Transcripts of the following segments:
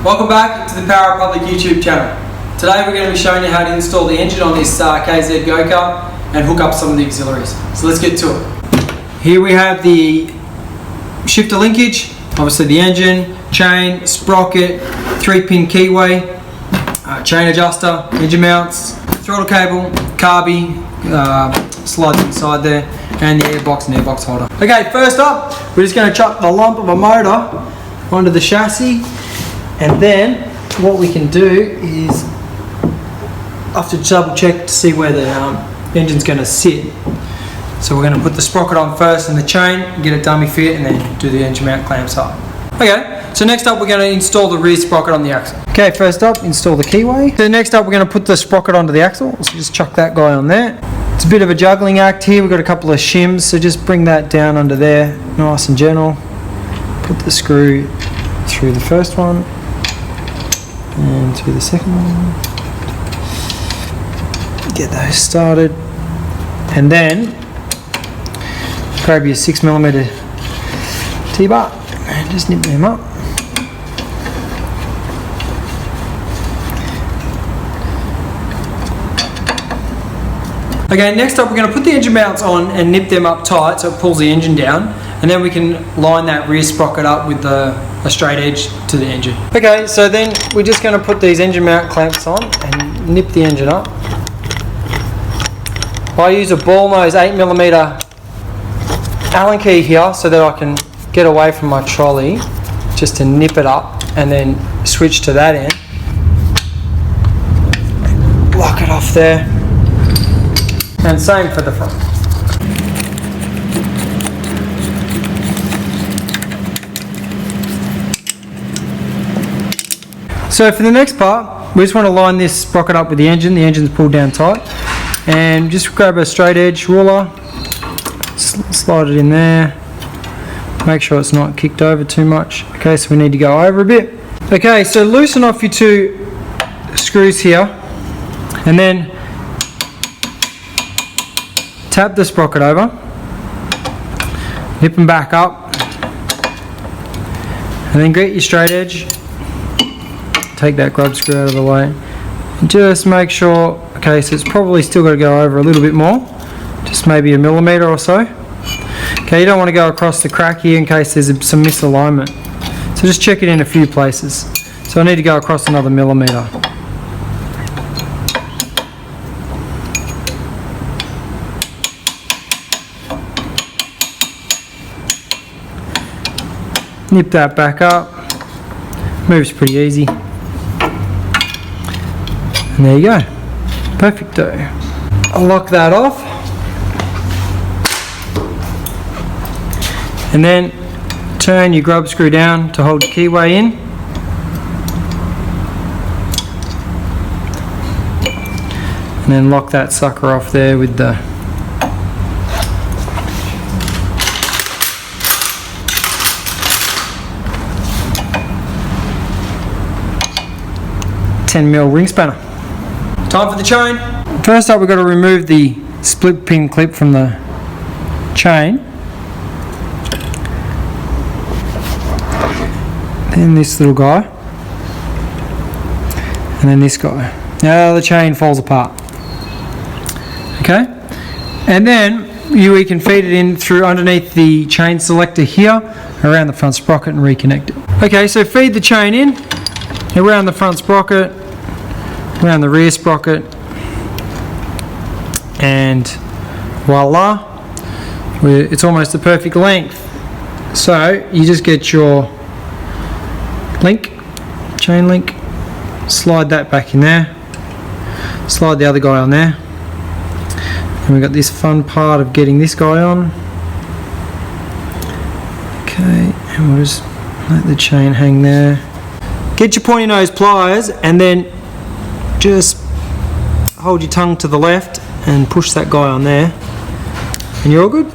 Welcome back to the Power Public YouTube channel. Today we're going to be showing you how to install the engine on this KZ go-kart and hook up some of the auxiliaries. So let's get to it. Here we have the shifter linkage, obviously the engine, chain, sprocket, 3-pin keyway, chain adjuster, engine mounts, throttle cable, carby, slides inside there, and the airbox and airbox holder. Okay, first up, we're just going to chuck the lump of a motor onto the chassis, and then what we can do is I have to double check to see where the engine's going to sit. So we're going to put the sprocket on first and the chain, get a dummy fit, and then do the engine mount clamps up. Okay, so next up we're going to install the rear sprocket on the axle. Okay, first up, install the keyway. So next up we're going to put the sprocket onto the axle, so just chuck that guy on there. It's a bit of a juggling act here, we've got a couple of shims, so just bring that down under there, nice and gentle. Put the screw through the first one, and through the second one. Get those started, and then grab your 6mm T-bar and just nip them up. Okay, next up we're going to put the engine mounts on and nip them up tight so it pulls the engine down, and then we can line that rear sprocket up with a straight edge to the engine. Okay, so then we're just going to put these engine mount clamps on and nip the engine up. I use a ball nose 8mm Allen key here so that I can get away from my trolley, just to nip it up and then switch to that end. Lock it off there. And same for the front. So for the next part, we just want to line this sprocket up with the engine. The engine's pulled down tight. And just grab a straight edge ruler, slide it in there, make sure it's not kicked over too much. Okay, so we need to go over a bit. Okay, so loosen off your two screws here, and then tap the sprocket over, nip them back up, and then get your straight edge, take that grub screw out of the way, and just make sure. Okay, so it's probably still got to go over a little bit more, just maybe 1mm or so. Okay, you don't want to go across the crack here in case there's some misalignment. So just check it in a few places. So I need to go across another 1mm. Nip that back up. Moves pretty easy. And there you go. Perfecto. I'll lock that off, and then turn your grub screw down to hold your keyway in, and then lock that sucker off there with the .10mm ring spanner. Time for the chain. First up, we've got to remove the split pin clip from the chain. Then this little guy. And then this guy. Now the chain falls apart. Okay? And then we can feed it in through underneath the chain selector here, around the front sprocket, and reconnect it. Okay, so feed the chain in, around the front sprocket, around the rear sprocket, and voila, it's almost the perfect length. So you just get your link, chain link, slide that back in there, slide the other guy on there, and we've got this fun part of getting this guy on. Okay, and we'll just let the chain hang there. Get your pointy nose pliers and then just hold your tongue to the left and push that guy on there, and you're all good.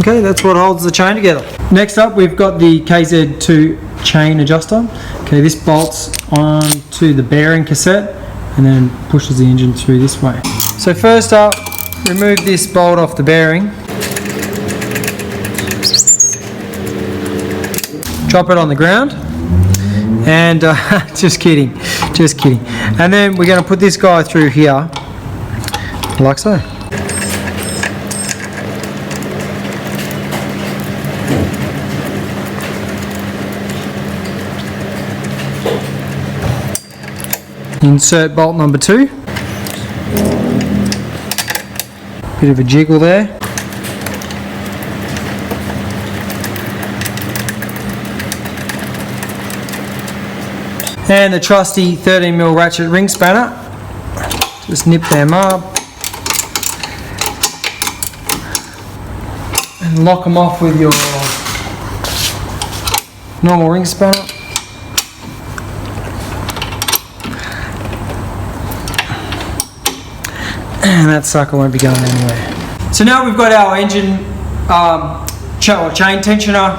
Okay, that's what holds the chain together. Next up, we've got the KZ2 chain adjuster. Okay, this bolts onto the bearing cassette and then pushes the engine through this way. So first up, remove this bolt off the bearing, drop it on the ground, And just kidding. And then we're going to put this guy through here, like so. Insert bolt number 2. Bit of a jiggle there. And the trusty 13mm ratchet ring spanner. Just nip them up. And lock them off with your normal ring spanner. And that sucker won't be going anywhere. So now we've got our engine chain tensioner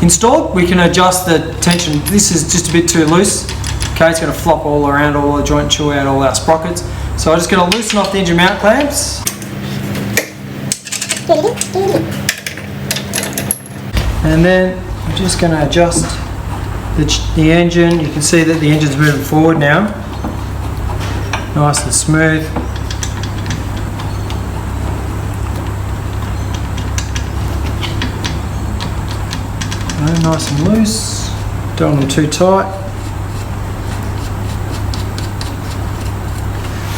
installed. We can adjust the tension. This is just a bit too loose. Okay, it's going to flop all around all the joint, chew out all our sprockets. So I'm just going to loosen off the engine mount clamps. And then I'm just going to adjust the engine. You can see that the engine's moving forward now. Nice and smooth. Nice and loose, don't want them too tight.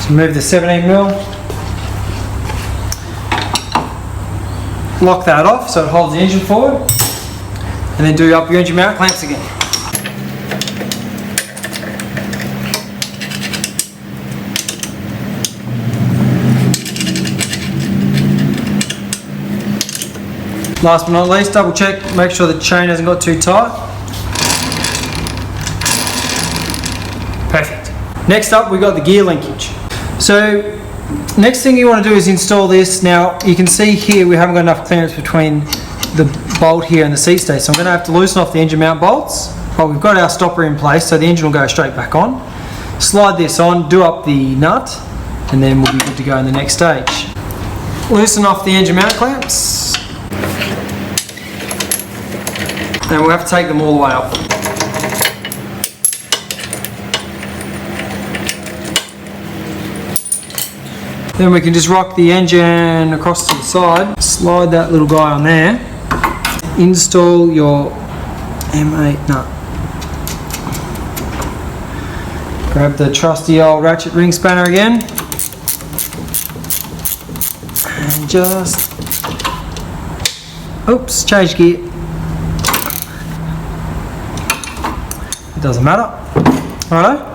So move the 17mm, lock that off so it holds the engine forward, and then do up your engine mount clamps again. Last but not least, double check, make sure the chain hasn't got too tight. Perfect. Next up, we've got the gear linkage. So, next thing you want to do is install this. Now, you can see here we haven't got enough clearance between the bolt here and the seat stay, so I'm going to have to loosen off the engine mount bolts. But we've got our stopper in place, so the engine will go straight back on. Slide this on, do up the nut, and then we'll be good to go in the next stage. Loosen off the engine mount clamps. And we'll have to take them all the way up. Then we can just rock the engine across to the side, slide that little guy on there, install your M8 nut. Grab the trusty old ratchet ring spanner again, and just, oops, change gear. Doesn't matter. Righto.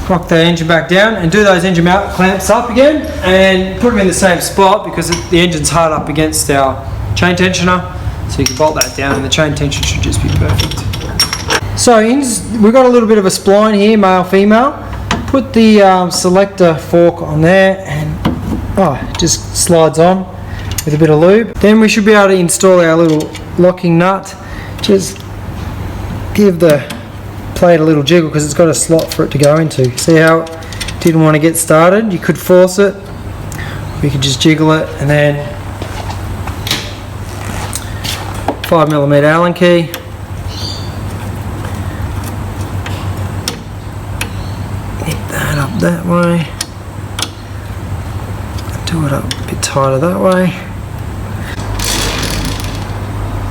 Rock the engine back down and do those engine mount clamps up again and put them in the same spot because the engine's hard up against our chain tensioner. So you can bolt that down and the chain tension should just be perfect. So we've got a little bit of a spline here, male, female. Put the selector fork on there and it just slides on with a bit of lube. Then we should be able to install our little locking nut. Just give the plate a little jiggle because it's got a slot for it to go into. See how it didn't want to get started? You could force it, you could just jiggle it, and then 5mm Allen key. Hit that up that way. Do it up a bit tighter that way.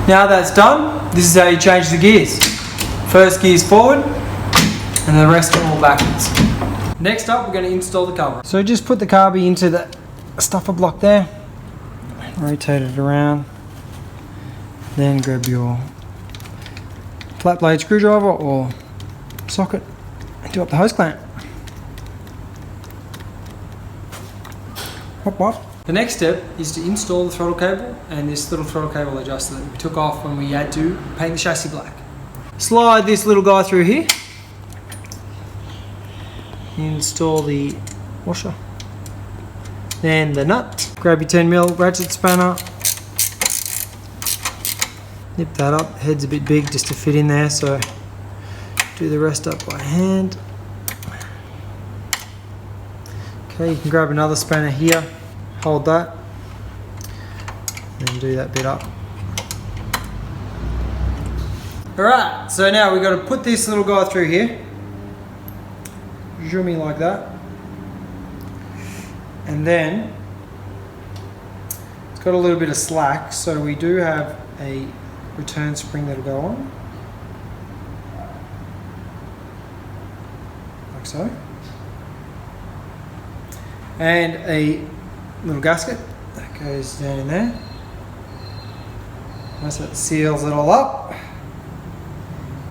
Now that's done, this is how you change the gears. First gear's forward, and the rest are all backwards. Next up, we're going to install the carburetor. So just put the carby into the stuffer block there, rotate it around, then grab your flat blade screwdriver or socket and do up the hose clamp. Whoop whoop. The next step is to install the throttle cable and this little throttle cable adjuster that we took off when we had to paint the chassis black. Slide this little guy through here, install the washer, then the nut, grab your 10mm ratchet spanner, nip that up, head's a bit big just to fit in there, so do the rest up by hand. Okay, you can grab another spanner here, hold that, and then do that bit up. Alright, so now we've got to put this little guy through here. Zoom in like that. And then it's got a little bit of slack, so we do have a return spring that'll go on. Like so. And a little gasket that goes down in there. Once that seals it all up.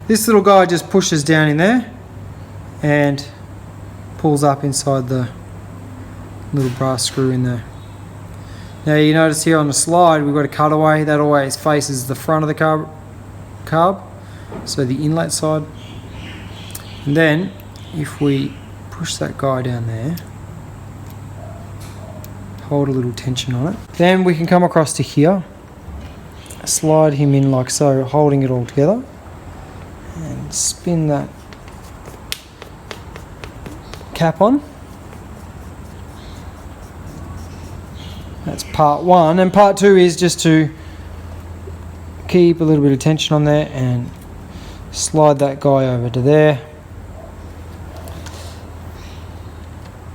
This little guy just pushes down in there and pulls up inside the little brass screw in there. Now you notice here on the slide we've got a cutaway that always faces the front of the carb, so the inlet side. And then if we push that guy down there, hold a little tension on it, then we can come across to here, slide him in like so, holding it all together, and spin that cap on. That's part one, and part two is just to keep a little bit of tension on there and slide that guy over to there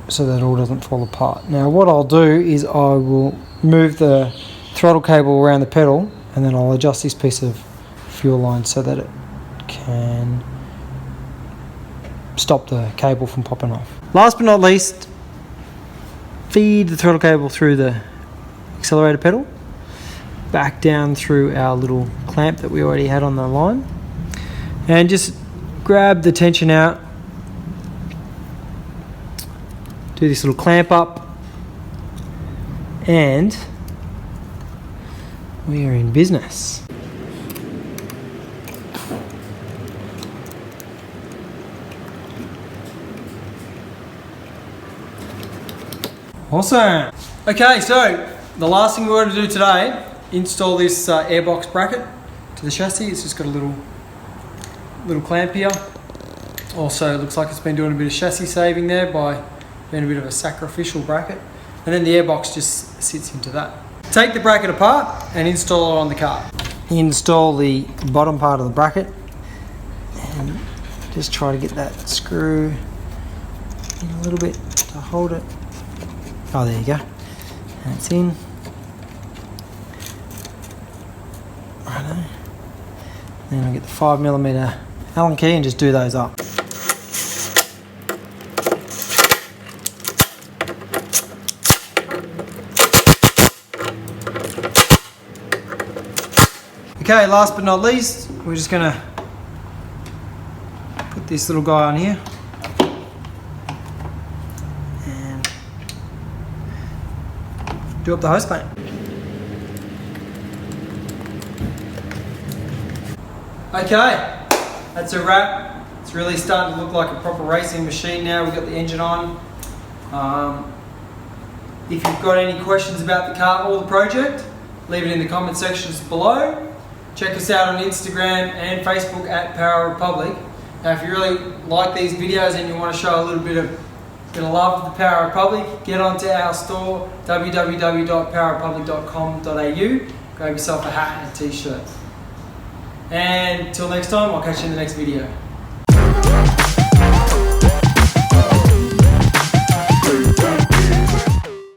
so that all doesn't fall apart. Now what I'll do is I will move the throttle cable around the pedal, and then I'll adjust this piece of fuel line so that it can stop the cable from popping off. Last but not least, feed the throttle cable through the accelerator pedal back down through our little clamp that we already had on the line, and just grab the tension out, do this little clamp up, and we are in business. Awesome. Okay, so the last thing we want to do today, install this airbox bracket to the chassis. It's just got a little clamp here. Also, it looks like it's been doing a bit of chassis saving there by being a bit of a sacrificial bracket. And then the airbox just sits into that. Take the bracket apart and install it on the car. Install the bottom part of the bracket and just try to get that screw in a little bit to hold it. Oh, there you go. That's in. Righto. Then I'll get the 5mm Allen key and just do those up. Okay, last but not least, we're just going to put this little guy on here. And do up the hose clamp. Okay, that's a wrap. It's really starting to look like a proper racing machine now. We've got the engine on. If you've got any questions about the car or the project, leave it in the comment sections below. Check us out on Instagram and Facebook at Power Republic. Now, if you really like these videos and you want to show a little bit of love to the Power Republic, get onto our store, www.powerrepublic.com.au. Grab yourself a hat and a t-shirt. And till next time, I'll catch you in the next video.